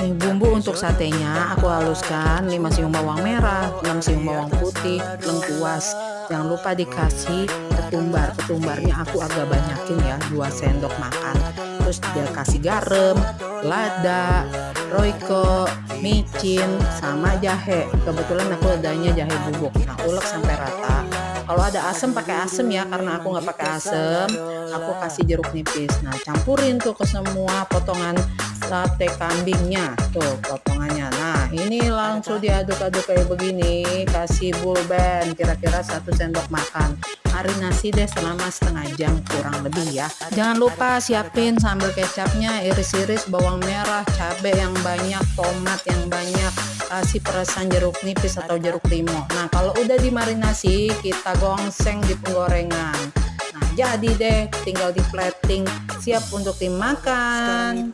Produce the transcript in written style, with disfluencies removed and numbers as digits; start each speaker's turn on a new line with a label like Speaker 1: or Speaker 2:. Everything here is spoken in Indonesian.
Speaker 1: Bumbu untuk satenya aku haluskan 5 siung bawang merah, 6 siung bawang putih, lengkuas. Jangan lupa dikasih ketumbar. Ketumbarnya aku agak banyakin ya, 2 sendok makan. Terus dia kasih garam, lada, roiko, micin, sama jahe. Kebetulan aku adanya jahe bubuk. Nah, ulek sampai rata. Kalau ada asam pakai asam ya, karena aku nggak pakai asam, aku kasih jeruk nipis. Nah, campurin tuh ke semua potongan sate kambingnya, tuh potongannya. Nah, ini langsung diaduk-aduk kayak begini, kasih bulben kira-kira 1 sendok makan. Marinasi deh selama setengah jam kurang lebih ya. Jangan lupa siapin sambal kecapnya, iris-iris bawang merah, cabai yang banyak, tomat yang banyak, kasih perasan jeruk nipis atau jeruk limau. Nah, kalau udah dimarinasi, kita gongseng di penggorengan. Nah, jadi deh, tinggal di plating, siap untuk dimakan.